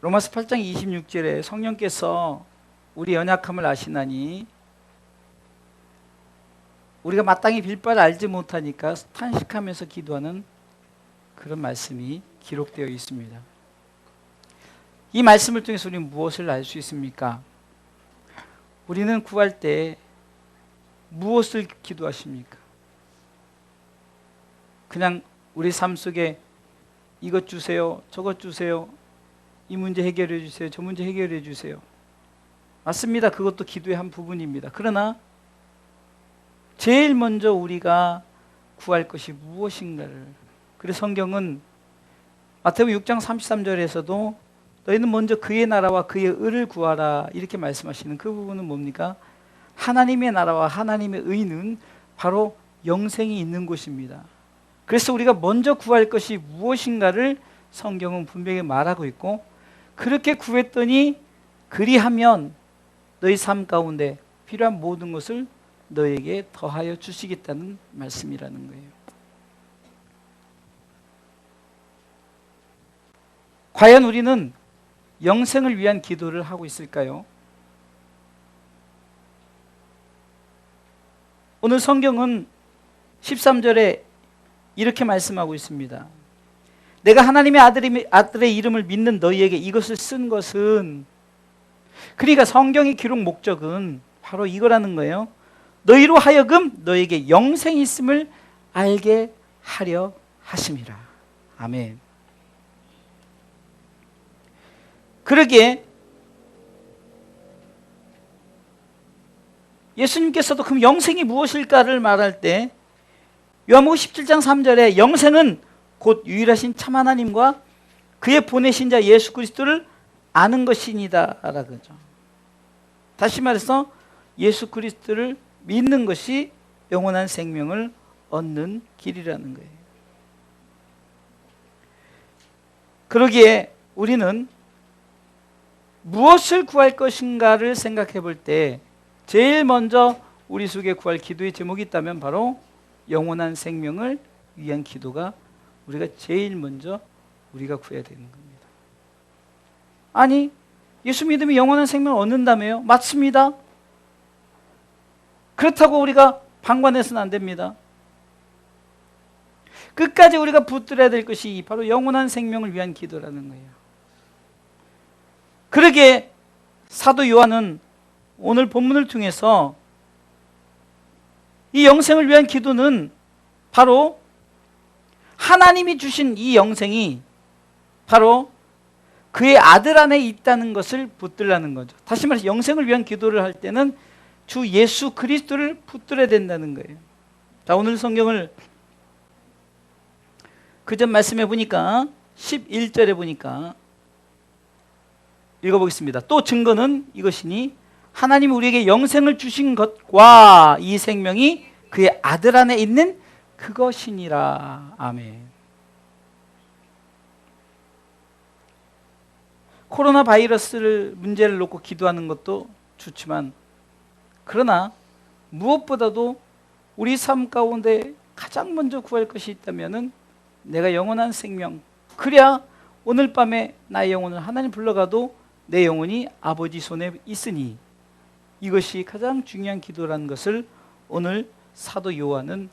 로마서 8장 26절에 성령께서 우리 연약함을 아시나니 우리가 마땅히 빌 바를 알지 못하니까 탄식하면서 기도하는 그런 말씀이 기록되어 있습니다. 이 말씀을 통해서 우리는 무엇을 알 수 있습니까? 우리는 구할 때 무엇을 기도하십니까? 그냥 우리 삶 속에 이것 주세요, 저것 주세요, 이 문제 해결해 주세요, 저 문제 해결해 주세요. 맞습니다. 그것도 기도의 한 부분입니다. 그러나 제일 먼저 우리가 구할 것이 무엇인가를, 그래서 성경은 마태복음 6장 33절에서도 너희는 먼저 그의 나라와 그의 의를 구하라 이렇게 말씀하시는 그 부분은 뭡니까? 하나님의 나라와 하나님의 의는 바로 영생이 있는 곳입니다. 그래서 우리가 먼저 구할 것이 무엇인가를 성경은 분명히 말하고 있고, 그렇게 구했더니 그리하면 너희 삶 가운데 필요한 모든 것을 너에게 더하여 주시겠다는 말씀이라는 거예요. 과연 우리는 영생을 위한 기도를 하고 있을까요? 오늘 성경은 13절에 이렇게 말씀하고 있습니다. 내가 하나님의 아들의 이름을 믿는 너희에게 이것을 쓴 것은, 그러니까 성경의 기록 목적은 바로 이거라는 거예요. 너희로 하여금 너에게 영생이 있음을 알게 하려 하심이라. 아멘. 그러기에 예수님께서도 그럼 영생이 무엇일까를 말할 때 요한복음 17장 3절에 영생은 곧 유일하신 참 하나님과 그의 보내신 자 예수 그리스도를 아는 것이니다 라고죠. 다시 말해서 예수 그리스도를 믿는 것이 영원한 생명을 얻는 길이라는 거예요. 그러기에 우리는 무엇을 구할 것인가를 생각해 볼 때 제일 먼저 우리 속에 구할 기도의 제목이 있다면 바로 영원한 생명을 위한 기도가 우리가 제일 먼저 우리가 구해야 되는 겁니다. 아니, 예수 믿으면 영원한 생명을 얻는다며요? 맞습니다. 그렇다고 우리가 방관해서는 안 됩니다. 끝까지 우리가 붙들어야 될 것이 바로 영원한 생명을 위한 기도라는 거예요. 그러기에 사도 요한은 오늘 본문을 통해서 이 영생을 위한 기도는 바로 하나님이 주신 이 영생이 바로 그의 아들 안에 있다는 것을 붙들라는 거죠. 다시 말해서 영생을 위한 기도를 할 때는 주 예수 그리스도를 붙들어야 된다는 거예요. 자, 오늘 성경을 그전 말씀해 보니까 11절에 보니까 읽어보겠습니다. 또 증거는 이것이니 하나님이 우리에게 영생을 주신 것과 이 생명이 그의 아들 안에 있는 그것이니라. 아멘. 코로나 바이러스를 문제를 놓고 기도하는 것도 좋지만, 그러나 무엇보다도 우리 삶 가운데 가장 먼저 구할 것이 있다면은 내가 영원한 생명, 그래야 오늘 밤에 나의 영혼을 하나님 불러가도 내 영혼이 아버지 손에 있으니, 이것이 가장 중요한 기도라는 것을 오늘 사도 요한은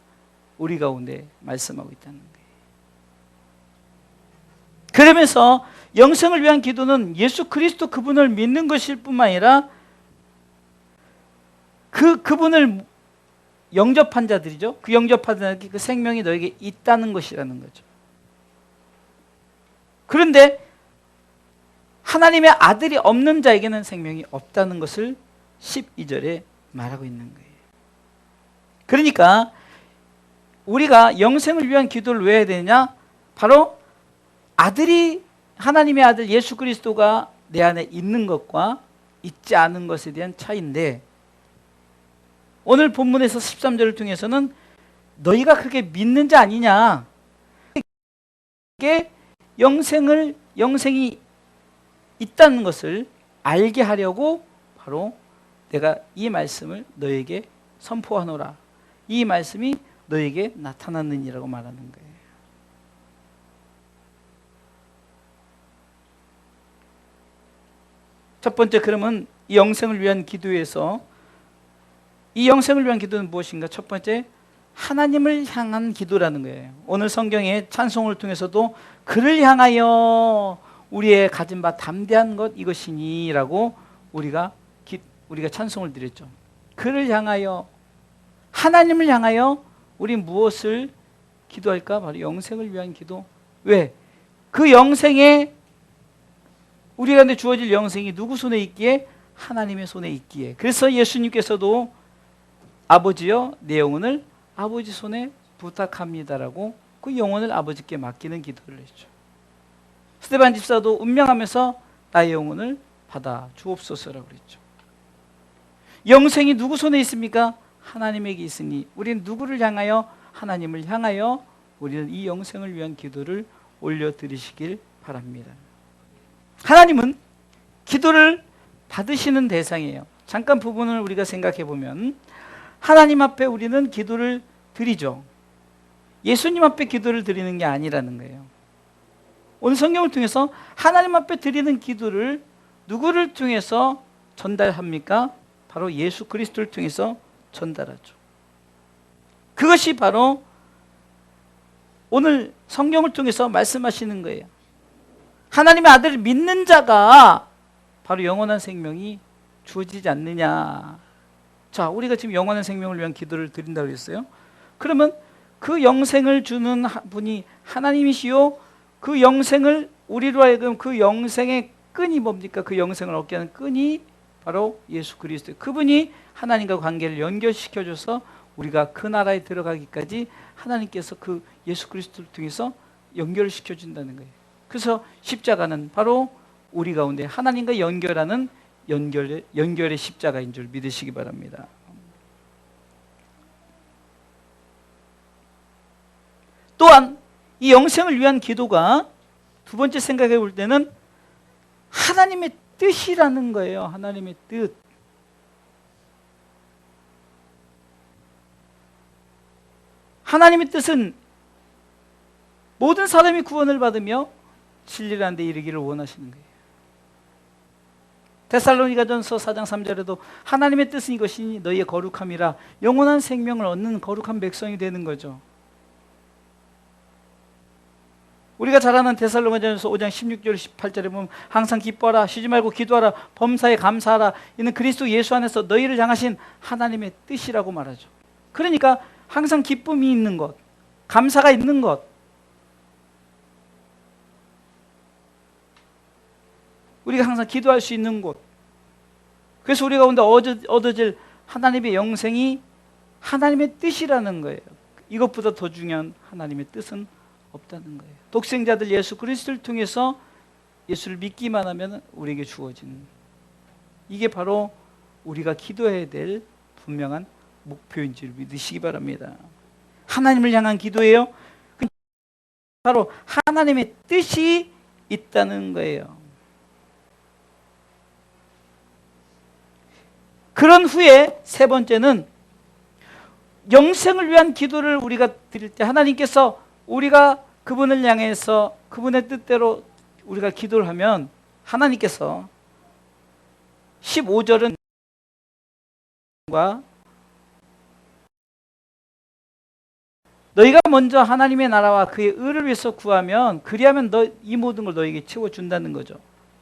우리 가운데 말씀하고 있다는 거예요. 그러면서 영생을 위한 기도는 예수 그리스도 그분을 믿는 것일 뿐만 아니라 그분을 영접한 자들이죠. 그 영접한 자들에게 그 생명이 너에게 있다는 것이라는 거죠. 그런데 하나님의 아들이 없는 자에게는 생명이 없다는 것을 12절에 말하고 있는 거예요. 그러니까 우리가 영생을 위한 기도를 왜 해야 되냐? 바로 하나님의 아들 예수 그리스도가 내 안에 있는 것과 있지 않은 것에 대한 차이인데, 오늘 본문에서 13절을 통해서는 너희가 그게 믿는 자 아니냐, 그게 영생이 있다는 것을 알게 하려고 바로 내가 이 말씀을 너에게 선포하노라, 이 말씀이 너에게 나타났느니라고 말하는 거예요. 첫 번째, 그러면 이 영생을 위한 기도에서 이 영생을 위한 기도는 무엇인가? 첫 번째, 하나님을 향한 기도라는 거예요. 오늘 성경의 찬송을 통해서도 그를 향하여 우리의 가진 바 담대한 것 이것이니 라고 우리가 찬송을 드렸죠. 그를 향하여, 하나님을 향하여 우리 무엇을 기도할까? 바로 영생을 위한 기도. 왜? 그 영생에, 우리 가운데 주어질 영생이 누구 손에 있기에? 하나님의 손에 있기에. 그래서 예수님께서도 아버지여 내 영혼을 아버지 손에 부탁합니다라고 그 영혼을 아버지께 맡기는 기도를 했죠. 스데반 집사도 운명하면서 나의 영혼을 받아 주옵소서라고 그랬죠. 영생이 누구 손에 있습니까? 하나님에게 있으니 우리는 누구를 향하여? 하나님을 향하여 우리는 이 영생을 위한 기도를 올려드리시길 바랍니다. 하나님은 기도를 받으시는 대상이에요. 잠깐 부분을 우리가 생각해 보면 하나님 앞에 우리는 기도를 드리죠. 예수님 앞에 기도를 드리는 게 아니라는 거예요. 오늘 성경을 통해서 하나님 앞에 드리는 기도를 누구를 통해서 전달합니까? 바로 예수 그리스도를 통해서 전달하죠. 그것이 바로 오늘 성경을 통해서 말씀하시는 거예요. 하나님의 아들을 믿는 자가 바로 영원한 생명이 주어지지 않느냐. 자, 우리가 지금 영원한 생명을 위한 기도를 드린다고 했어요. 그러면 그 영생을 주는 분이 하나님이시요, 그 영생을 우리로 하여금 그 영생의 끈이 뭡니까? 그 영생을 얻게 하는 끈이 바로 예수 그리스도. 그분이 하나님과 관계를 연결시켜줘서 우리가 그 나라에 들어가기까지 하나님께서 그 예수 그리스도를 통해서 연결을 시켜준다는 거예요. 그래서 십자가는 바로 우리 가운데 하나님과 연결하는 연결의 십자가인 줄 믿으시기 바랍니다. 또한 이 영생을 위한 기도가 두 번째 생각해 볼 때는 하나님의 뜻이라는 거예요. 하나님의 뜻. 하나님의 뜻은 모든 사람이 구원을 받으며 진리란 데 이르기를 원하시는 거예요. 데살로니가전서 4장 3절에도 하나님의 뜻은 이것이니 너희의 거룩함이라 영원한 생명을 얻는 거룩한 백성이 되는 거죠. 우리가 잘 아는 데살로니가전서 5장 16절 18절에 보면 항상 기뻐하라, 쉬지 말고 기도하라, 범사에 감사하라, 이는 그리스도 예수 안에서 너희를 향하신 하나님의 뜻이라고 말하죠. 그러니까 항상 기쁨이 있는 것, 감사가 있는 것, 우리가 항상 기도할 수 있는 곳, 그래서 우리 가운데 얻어질 하나님의 영생이 하나님의 뜻이라는 거예요. 이것보다 더 중요한 하나님의 뜻은 없다는 거예요. 독생자들 예수 그리스도를 통해서 예수를 믿기만 하면 우리에게 주어지는, 이게 바로 우리가 기도해야 될 분명한 목표인 줄 믿으시기 바랍니다. 하나님을 향한 기도예요. 바로 하나님의 뜻이 있다는 거예요. 그런 후에 세 번째는 영생을 위한 기도를 우리가 드릴 때 하나님께서 우리가 그분을 향해서 그분의 뜻대로 우리가 기도를 하면 하나님께서 15절은 너희가 먼저 하나님의 나라와 그의 의를 위해서 구하면 그리하면 이 모든 걸 너희에게 채워준다는 거죠.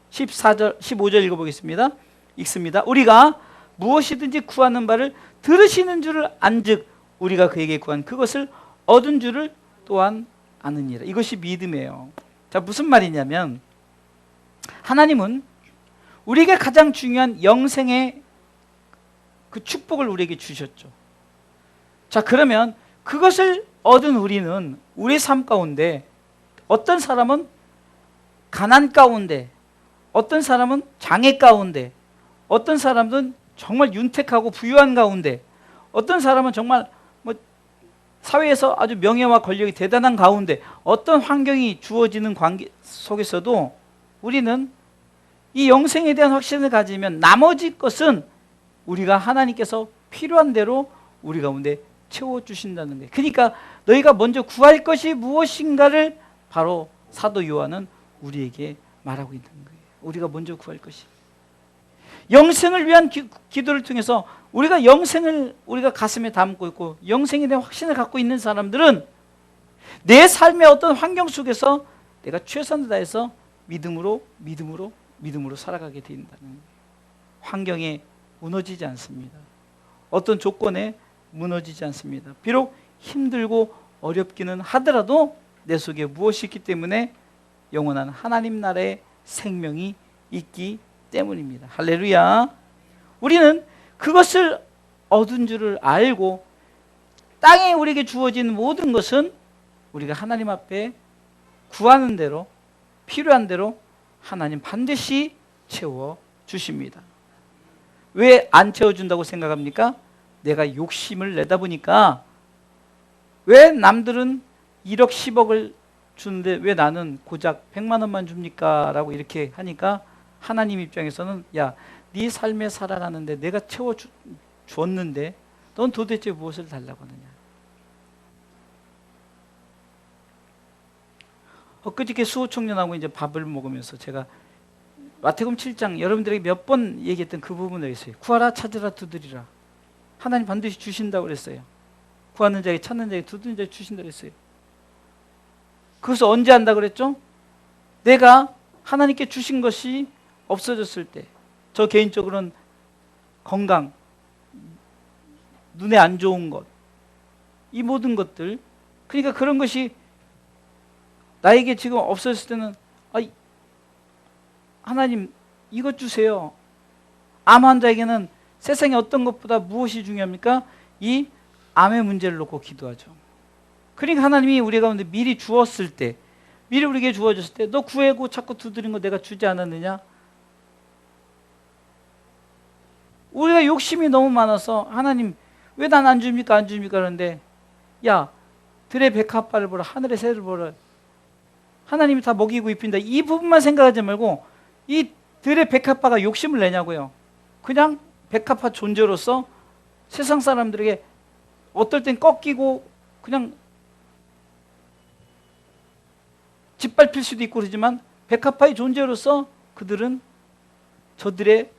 15절 읽어보겠습니다. 읽습니다. 우리가 무엇이든지 구하는 바를 들으시는 줄을 안즉 우리가 그에게 구한 그것을 얻은 줄을 또한 아느니라. 이것이 믿음이에요. 자, 무슨 말이냐면 하나님은 우리에게 가장 중요한 영생의 그 축복을 우리에게 주셨죠. 자, 그러면 그것을 얻은 우리는 우리의 삶 가운데 어떤 사람은 가난 가운데, 어떤 사람은 장애 가운데, 어떤 사람은 정말 윤택하고 부유한 가운데, 어떤 사람은 정말 사회에서 아주 명예와 권력이 대단한 가운데, 어떤 환경이 주어지는 관계 속에서도 우리는 이 영생에 대한 확신을 가지면 나머지 것은 우리가 하나님께서 필요한 대로 우리 가운데 채워주신다는 거예요. 그러니까 너희가 먼저 구할 것이 무엇인가를 바로 사도 요한은 우리에게 말하고 있는 거예요. 우리가 먼저 구할 것이. 영생을 위한 기도를 통해서 우리가 영생을 우리가 가슴에 담고 있고 영생에 대한 확신을 갖고 있는 사람들은 내 삶의 어떤 환경 속에서 내가 최선을 다해서 믿음으로 살아가게 된다는 거예요. 환경에 무너지지 않습니다. 어떤 조건에 무너지지 않습니다. 비록 힘들고 어렵기는 하더라도 내 속에 무엇이 있기 때문에 영원한 하나님 나라의 생명이 있기 때문입니다. 할렐루야. 우리는 그것을 얻은 줄을 알고 땅에 우리에게 주어진 모든 것은 우리가 하나님 앞에 구하는 대로 필요한 대로 하나님 반드시 채워주십니다. 왜 안 채워준다고 생각합니까? 내가 욕심을 내다 보니까 왜 남들은 1억 10억을 주는데 왜 나는 고작 100만 원만 줍니까? 라고 이렇게 하니까 하나님 입장에서는 야, 네 삶에 살아가는데 내가 채워주었는데 넌 도대체 무엇을 달라고 하느냐. 엊그저께 수호청년하고 이제 밥을 먹으면서 제가 마태복음 7장 여러분들에게 몇 번 얘기했던 그 부분을 했어요. 구하라 찾으라 두드리라. 하나님 반드시 주신다고 그랬어요. 구하는 자에게 찾는 자에게 두드리는 자에게 주신다고 그랬어요. 그것을 언제 한다고 그랬죠? 내가 하나님께 주신 것이 없어졌을 때, 저 개인적으로는 건강, 눈에 안 좋은 것, 이 모든 것들, 그러니까 그런 것이 나에게 지금 없어졌을 때는 하나님 이것 주세요. 암 환자에게는 세상에 어떤 것보다 무엇이 중요합니까? 이 암의 문제를 놓고 기도하죠. 그러니까 하나님이 우리 가운데 미리 주었을 때, 미리 우리에게 주어졌을 때 너 구하고 자꾸 두드린 거 내가 주지 않았느냐? 우리가 욕심이 너무 많아서 하나님 왜 난 안 줍니까? 안 줍니까? 그런데 야, 들의 백합화를 보라, 하늘의 새를 보라. 하나님이 다 먹이고 입힌다. 이 부분만 생각하지 말고 이 들의 백합화가 욕심을 내냐고요. 그냥 백합화 존재로서 세상 사람들에게 어떨 땐 꺾이고 그냥 짓밟힐 수도 있고 그러지만 백합화의 존재로서 그들은 저들의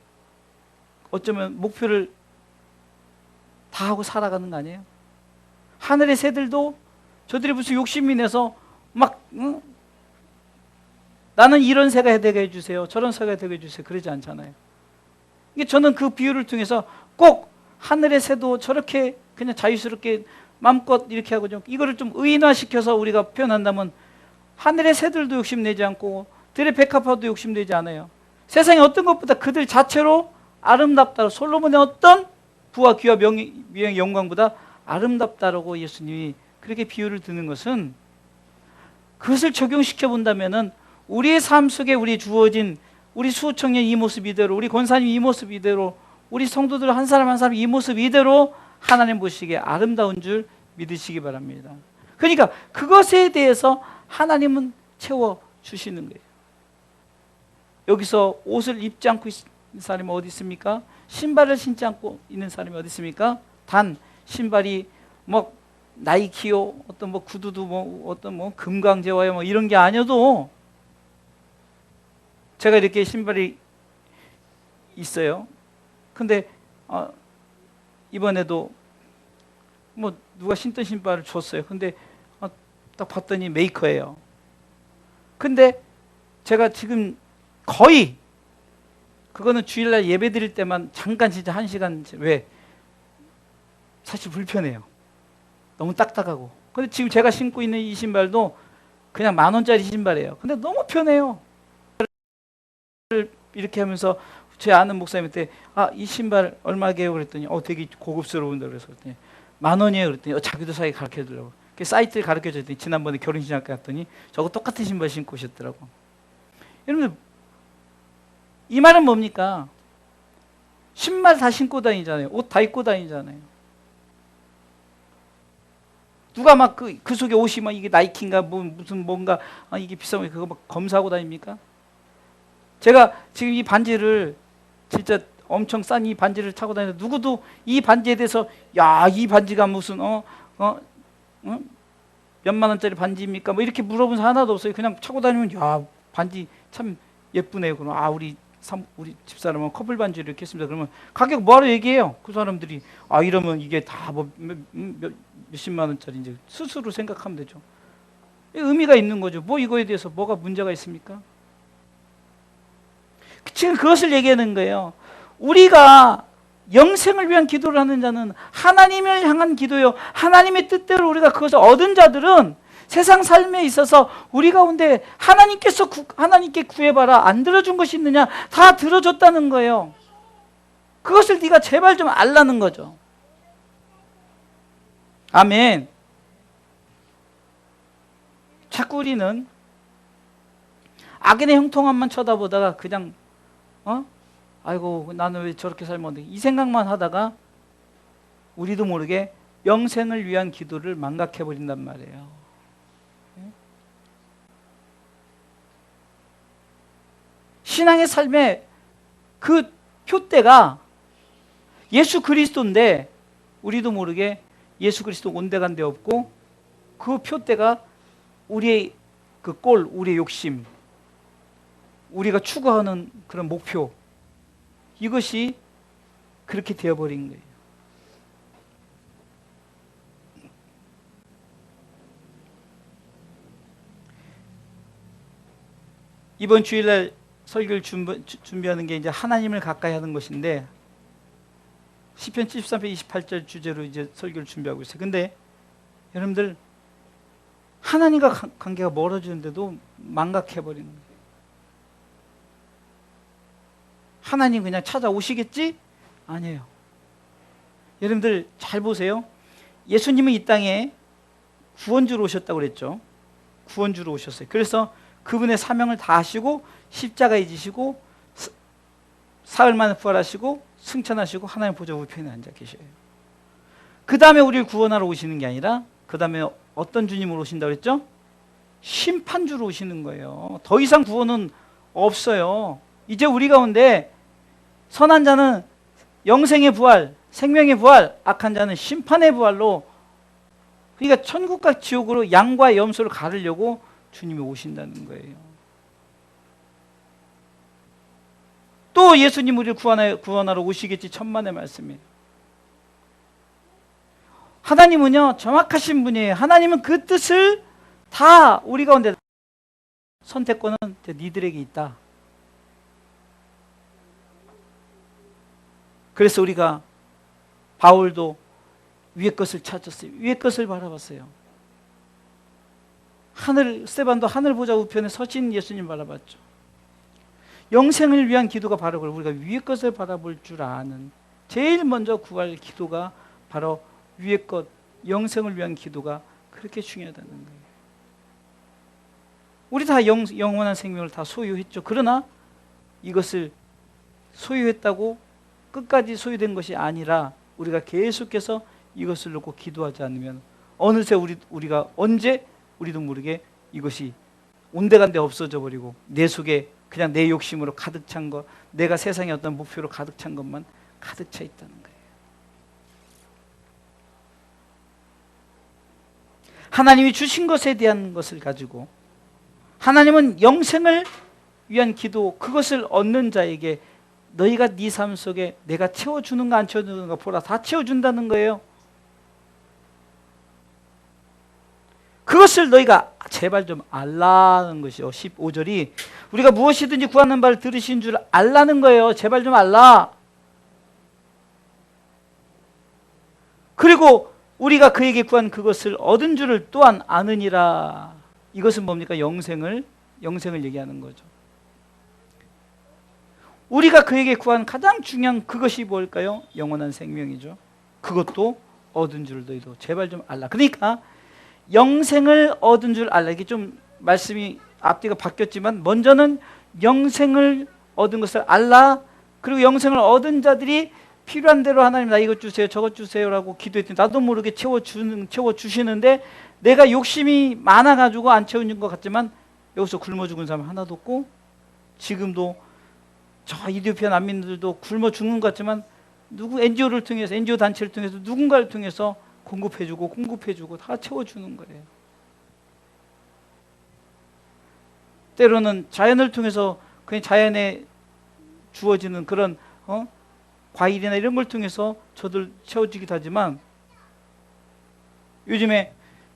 어쩌면 목표를 다 하고 살아가는 거 아니에요? 하늘의 새들도 저들이 무슨 욕심이 내서 막 나는 이런 새가 되게 해주세요, 저런 새가 되게 해주세요, 그러지 않잖아요. 이게 저는 그 비유를 통해서 꼭 하늘의 새도 저렇게 그냥 자유스럽게 마음껏 이렇게 하고 좀 이거를 좀 의인화시켜서 우리가 표현한다면 하늘의 새들도 욕심내지 않고 들의 백합화도 욕심내지 않아요. 세상에 어떤 것보다 그들 자체로 아름답다. 솔로몬의 어떤 부와 귀와 명예 영광보다 아름답다라고 예수님이 그렇게 비유를 드는 것은 그것을 적용시켜 본다면은 우리의 삶 속에 우리 주어진 우리 수호청년 이 모습 이대로, 우리 권사님 이 모습 이대로, 우리 성도들 한 사람 한 사람 이 모습 이대로 하나님 보시기에 아름다운 줄 믿으시기 바랍니다. 그러니까 그것에 대해서 하나님은 채워주시는 거예요. 여기서 옷을 입지 않고 있는 사람이 어디 있습니까? 신발을 신지 않고 있는 사람이 어디 있습니까? 단 신발이 뭐 나이키요, 어떤 뭐 구두도 뭐 어떤 뭐 금강제와요 뭐 이런 게 아니어도 제가 이렇게 신발이 있어요. 근데 이번에도 뭐 누가 신던 신발을 줬어요. 근데 딱 봤더니 메이커예요. 근데 제가 지금 거의 그거는 주일날 예배 드릴 때만 잠깐 진짜 1시간 왜 사실 불편해요. 너무 딱딱하고. 근데 지금 제가 신고 있는 이 신발도 그냥 10,000원짜리 신발이에요. 근데 너무 편해요. 이렇게 하면서 제 아는 목사님한테 이 신발 얼마게요? 그랬더니 되게 고급스러운다 그래서 그랬더니 10,000원이에요. 그랬더니 자기도 사기 가르쳐 주려고 그 사이트를 가르쳐 줬더니 지난번에 결혼식 갔더니 저거 똑같은 신발 신고 오셨더라고. 여러분 이 말은 뭡니까? 신발 다 신고 다니잖아요. 옷 다 입고 다니잖아요. 누가 막 그 속에 옷이 막 이게 나이키인가 뭐 무슨 뭔가 이게 비싼 거 그거 막 검사하고 다닙니까? 제가 지금 이 반지를 진짜 엄청 싼 이 반지를 차고 다니는데 누구도 이 반지에 대해서 야, 이 반지가 무슨 몇만 원짜리 반지입니까? 뭐 이렇게 물어본 사람 하나도 없어요. 그냥 차고 다니면 야, 반지 참 예쁘네요. 그럼 우리 우리 집사람은 커플 반지 이렇게 했습니다. 그러면 가격 뭐하러 얘기해요? 그 사람들이 이러면 이게 다 뭐 몇십만 원짜리 이제 스스로 생각하면 되죠. 의미가 있는 거죠. 뭐 이거에 대해서 뭐가 문제가 있습니까? 지금 그것을 얘기하는 거예요. 우리가 영생을 위한 기도를 하는 자는 하나님을 향한 기도요. 하나님의 뜻대로 우리가 그것을 얻은 자들은 세상 삶에 있어서 우리 가운데 하나님께 구해봐라. 안 들어준 것이 있느냐? 다 들어줬다는 거예요. 그것을 네가 제발 좀 알라는 거죠. 아멘. 자꾸 우리는 악인의 형통함만 쳐다보다가 그냥 아이고 나는 왜 저렇게 살면 안 돼? 이 생각만 하다가 우리도 모르게 영생을 위한 기도를 망각해버린단 말이에요. 신앙의 삶의 그 표대가 예수 그리스도인데 우리도 모르게 예수 그리스도 온데간데 없고 그 표대가 우리의 그 꼴, 우리의 욕심, 우리가 추구하는 그런 목표, 이것이 그렇게 되어버린 거예요. 이번 주일날 설교를 준비하는 게 이제 하나님을 가까이 하는 것인데 시편 73편 28절 주제로 이제 설교를 준비하고 있어요. 근데 여러분들 하나님과 관계가 멀어지는데도 망각해버리는 거예요. 하나님 그냥 찾아오시겠지? 아니에요. 여러분들 잘 보세요. 예수님은 이 땅에 구원주로 오셨다고 그랬죠. 구원주로 오셨어요. 그래서 그분의 사명을 다 하시고 십자가에 지시고 사흘 만에 부활하시고 승천하시고 하나님 보좌 우편에 앉아 계셔요. 그 다음에 우리를 구원하러 오시는 게 아니라 그 다음에 어떤 주님으로 오신다고 그랬죠? 심판주로 오시는 거예요. 더 이상 구원은 없어요. 이제 우리 가운데 선한 자는 영생의 부활, 생명의 부활, 악한 자는 심판의 부활로, 그러니까 천국과 지옥으로 양과 염소를 가르려고 주님이 오신다는 거예요. 또 예수님 우리를 구원하러 오시겠지. 천만의 말씀이에요. 하나님은요 정확하신 분이에요. 하나님은 그 뜻을 다 우리 가운데, 선택권은 니들에게 있다. 그래서 우리가 바울도 위의 것을 찾았어요. 위의 것을 바라봤어요. 스데반도 하늘 보좌 우편에 서신 예수님 바라봤죠. 영생을 위한 기도가 바로 우리가 위의 것을 바라볼 줄 아는, 제일 먼저 구할 기도가 바로 위의 것, 영생을 위한 기도가 그렇게 중요하다는 거예요. 우리 다 영원한 생명을 다 소유했죠. 그러나 이것을 소유했다고 끝까지 소유된 것이 아니라 우리가 계속해서 이것을 놓고 기도하지 않으면 어느새 우리가 언제 우리도 모르게 이것이 온데간데 없어져 버리고 내 속에 그냥 내 욕심으로 가득 찬 것, 내가 세상의 어떤 목표로 가득 찬 것만 가득 차 있다는 거예요. 하나님이 주신 것에 대한 것을 가지고, 하나님은 영생을 위한 기도, 그것을 얻는 자에게 너희가 네 삶 속에 내가 채워주는가 안 채워주는가 보라. 다 채워준다는 거예요. 그것을 너희가 제발 좀 알라는 것이요. 15절이 우리가 무엇이든지 구하는 바를 들으신 줄 알라는 거예요. 제발 좀 알라. 그리고 우리가 그에게 구한 그것을 얻은 줄을 또한 아느니라. 이것은 뭡니까? 영생을 얘기하는 거죠. 우리가 그에게 구한 가장 중요한 그것이 뭘까요? 영원한 생명이죠. 그것도 얻은 줄 너희도 제발 좀 알라. 그러니까 영생을 얻은 줄 알라. 이게 좀 말씀이 앞뒤가 바뀌었지만 먼저는 영생을 얻은 것을 알라. 그리고 영생을 얻은 자들이 필요한 대로 하나님 나 이것 주세요 저것 주세요라고 기도했더니 나도 모르게 채워주시는데 내가 욕심이 많아가지고 안 채우는 것 같지만 여기서 굶어 죽은 사람 하나도 없고, 지금도 저 이디오피아 난민들도 굶어 죽는 것 같지만 NGO를 통해서, NGO 단체를 통해서 누군가를 통해서 공급해주고 다 채워주는 거예요. 때로는 자연을 통해서 그냥 자연의 주어지는 그런 과일이나 이런 걸 통해서 저들 채워지기도 하지만 요즘에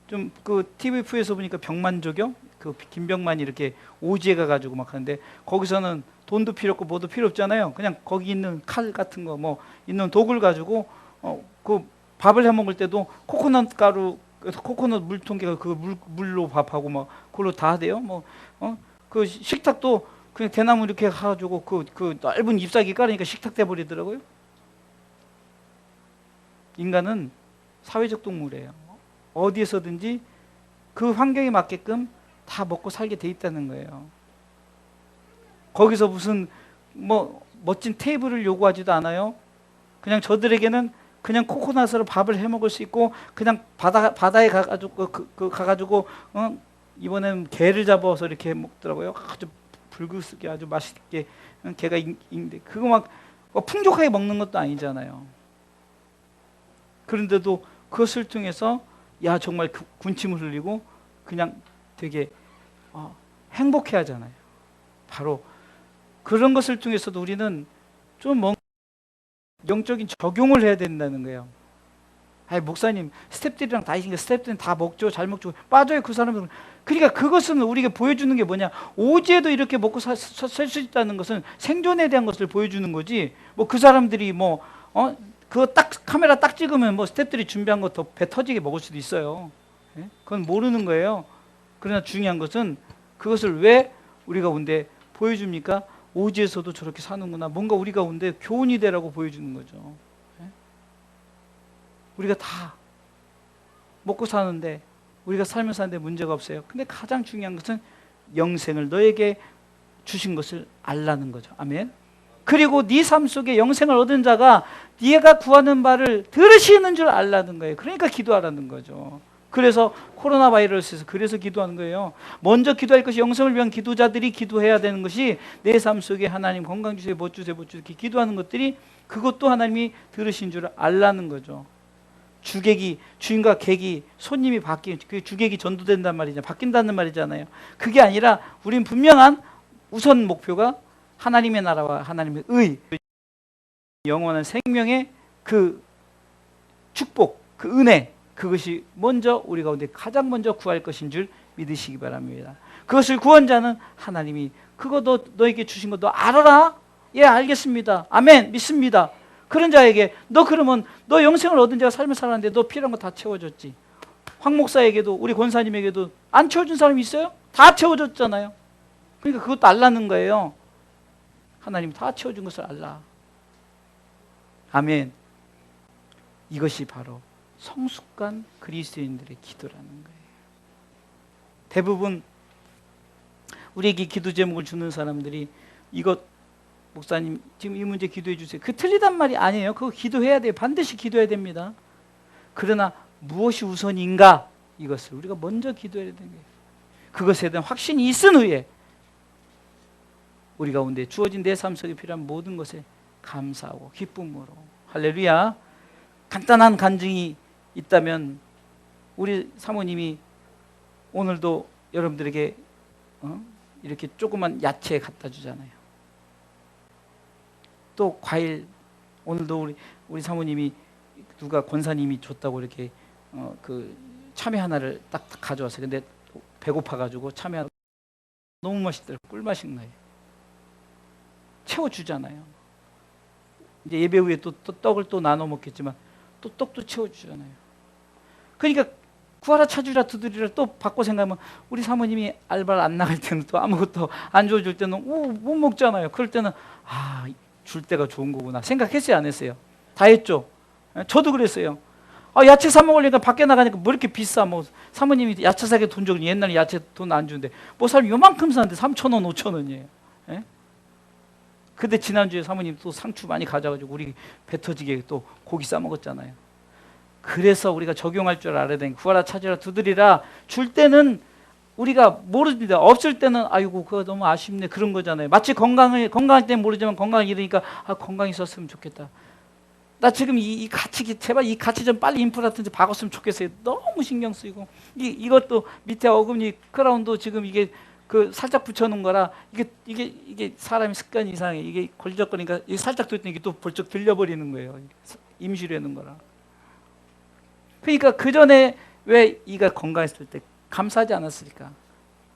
좀 그 TV프에서 보니까 병만조교 그 김병만이 이렇게 오지에 가가지고 막 하는데 거기서는 돈도 필요 없고 뭐도 필요 없잖아요. 그냥 거기 있는 칼 같은 거 뭐 있는 도구를 가지고 그 밥을 해 먹을 때도 코코넛 가루 코코넛 물통에 그 물로 밥하고 막 그걸로 다 하대요. 그 식탁도 그냥 대나무 이렇게 가가지고 그 넓은 잎사귀 깔으니까 식탁 돼 버리더라고요. 인간은 사회적 동물이에요. 어디에서든지 그 환경에 맞게끔 다 먹고 살게 돼 있다는 거예요. 거기서 무슨 뭐 멋진 테이블을 요구하지도 않아요. 그냥 저들에게는 그냥 코코넛으로 밥을 해 먹을 수 있고 그냥 바다에 가가지고 가가지고 이번에는 게를 잡아서 이렇게 먹더라고요. 아주 불그스게 아주 맛있게 게가 있는데 그거 막 풍족하게 먹는 것도 아니잖아요. 그런데도 그것을 통해서 야 정말 군침을 흘리고 그냥 되게 행복해 하잖아요. 바로 그런 것을 통해서도 우리는 좀 뭔가 영적인 적용을 해야 된다는 거예요. 아니 목사님 스태프들이랑 다 있으니까 스태프들은 다 먹죠. 잘 먹죠. 빠져요 그 사람들은. 그러니까 그것은 우리가 보여주는 게 뭐냐, 오지에도 이렇게 먹고 살 수 있다는 것은 생존에 대한 것을 보여주는 거지. 뭐 그 사람들이 그거 딱 카메라 딱 찍으면 뭐 스태프들이 준비한 거 더 배 터지게 먹을 수도 있어요. 예? 그건 모르는 거예요. 그러나 중요한 것은 그것을 왜 우리 가운데 보여줍니까? 오지에서도 저렇게 사는구나. 뭔가 우리 가운데 교훈이 되라고 보여주는 거죠. 예? 우리가 다 먹고 사는데 우리가 살면서 사는데 문제가 없어요. 근데 가장 중요한 것은 영생을 너에게 주신 것을 알라는 거죠. 아멘. 그리고 네 삶 속에 영생을 얻은 자가 네가 구하는 바를 들으시는 줄 알라는 거예요. 그러니까 기도하라는 거죠. 그래서 코로나 바이러스에서 그래서 기도하는 거예요. 먼저 기도할 것이 영생을 위한 기도자들이 기도해야 되는 것이 내 삶 속에 하나님 건강 주세요, 못 주세요, 못 주세요 이렇게 기도하는 것들이 그것도 하나님이 들으신 줄 알라는 거죠. 주객이 주인과 객이 손님이 그 주객이 전도된단 말이죠. 바뀐다는 말이잖아요. 그게 아니라 우린 분명한 우선 목표가 하나님의 나라와 하나님의 의, 영원한 생명의 그 축복, 그 은혜, 그것이 먼저 우리 가운데 가장 먼저 구할 것인 줄 믿으시기 바랍니다. 그것을 구원자는 하나님이 그거 너에게 주신 거 너 알아라? 예, 알겠습니다. 아멘, 믿습니다. 그런 자에게 그러면 너 영생을 얻은 자가 삶을 살았는데 너 필요한 거 다 채워줬지. 황 목사에게도 우리 권사님에게도 안 채워준 사람이 있어요? 다 채워줬잖아요. 그러니까 그것도 알라는 거예요. 하나님 다 채워준 것을 알라. 아멘. 이것이 바로 성숙한 그리스도인들의 기도라는 거예요. 대부분 우리에게 기도 제목을 주는 사람들이 이것 목사님 지금 이 문제 기도해 주세요. 그 틀리단 말이 아니에요. 그거 기도해야 돼요. 반드시 기도해야 됩니다. 그러나 무엇이 우선인가 이것을 우리가 먼저 기도해야 되는 거예요. 그것에 대한 확신이 있은 후에 우리 가운데 주어진 내 삶 속에 필요한 모든 것에 감사하고 기쁨으로 할렐루야. 간단한 간증이 있다면 우리 사모님이 오늘도 여러분들에게 이렇게 조그만 야채 갖다 주잖아요. 또 과일 오늘도 우리 사모님이 누가 권사님이 줬다고 이렇게 그 참외 하나를 딱 가져왔어요. 근데 배고파가지고 참외 하나 너무 맛있더라고요. 꿀맛인 거예요. 채워주잖아요. 이제 예배 후에 또 떡을 또 나눠 먹겠지만 또 떡도 채워주잖아요. 그러니까 구하라 찾으라 두드리라 또 바꿔 생각하면 우리 사모님이 알바를 안 나갈 때는 또 아무것도 안 줘줄 때는 못 먹잖아요. 그럴 때는 줄 때가 좋은 거구나 생각했어요, 안 했어요? 다 했죠. 저도 그랬어요. 야채 사 먹으려니까 밖에 나가니까 뭐 이렇게 비싸. 뭐 사모님이 야채 사게 돈 적은 옛날에 야채 돈 안 주는데 뭐 사람 요만큼 사는데 3,000원 5,000원이에요 예? 근데 지난주에 사모님 또 상추 많이 가져가지고 우리 배 터지게 또 고기 싸 먹었잖아요. 그래서 우리가 적용할 줄 알아야 되는 구하라 찾으라 두드리라 줄 때는 우리가 모릅니다. 없을 때는 아이고 그거 너무 아쉽네 그런 거잖아요. 마치 건강할 때는 모르지만 건강을 잃으니까 건강히 있었으면 좋겠다. 나 지금 이 가치 제발 이 가치 좀 빨리 인프라든지 박았으면 좋겠어요. 너무 신경 쓰이고 이것도 밑에 어금니 크라운도 지금 이게 그 살짝 붙여놓은 거라 이게 사람이 습관이 이상해. 이게 걸적거리니까 이게 살짝 뒀더니 이게 또 벌쩍 들려버리는 거예요. 임시로 해놓은 거라. 그러니까 그 전에 왜 이가 건강했을 때 감사하지 않았을까?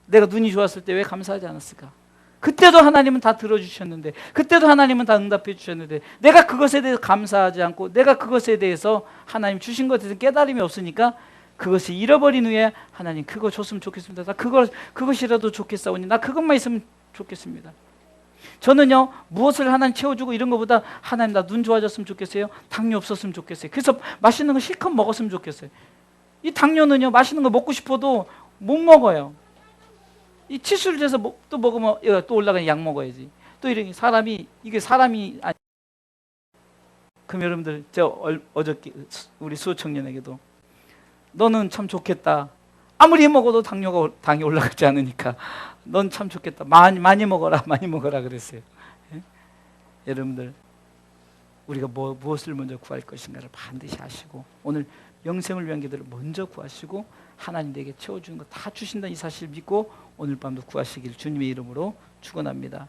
내가 눈이 좋았을 때 왜 감사하지 않았을까? 그때도 하나님은 다 들어주셨는데, 그때도 하나님은 다 응답해 주셨는데, 내가 그것에 대해서 감사하지 않고, 내가 그것에 대해서 하나님 주신 것에 대해서 깨달음이 없으니까 그것을 잃어버린 후에 하나님 그거 줬으면 좋겠습니다. 나 그것이라도 좋겠사오니 나 그것만 있으면 좋겠습니다. 저는요, 무엇을 하나님 채워주고 이런 것보다 하나님 나 눈 좋아졌으면 좋겠어요. 당뇨 없었으면 좋겠어요. 그래서 맛있는 거 실컷 먹었으면 좋겠어요. 이 당뇨는요, 맛있는 거 먹고 싶어도 못 먹어요. 이 치수를 재서 또 먹으면 또 올라가는 약 먹어야지. 또 이게 사람이 아니. 그럼 여러분들 어저께 우리 수호청년에게도 너는 참 좋겠다. 아무리 먹어도 당이 올라가지 않으니까 넌 참 좋겠다. 많이 먹어라, 많이 먹어라 그랬어요. 예? 여러분들 우리가 무엇을 먼저 구할 것인가를 반드시 아시고 오늘 영생을 위한 기도를 먼저 구하시고 하나님 내게 채워주는 거 다 주신다는 이 사실을 믿고 오늘 밤도 구하시길 주님의 이름으로 축원합니다.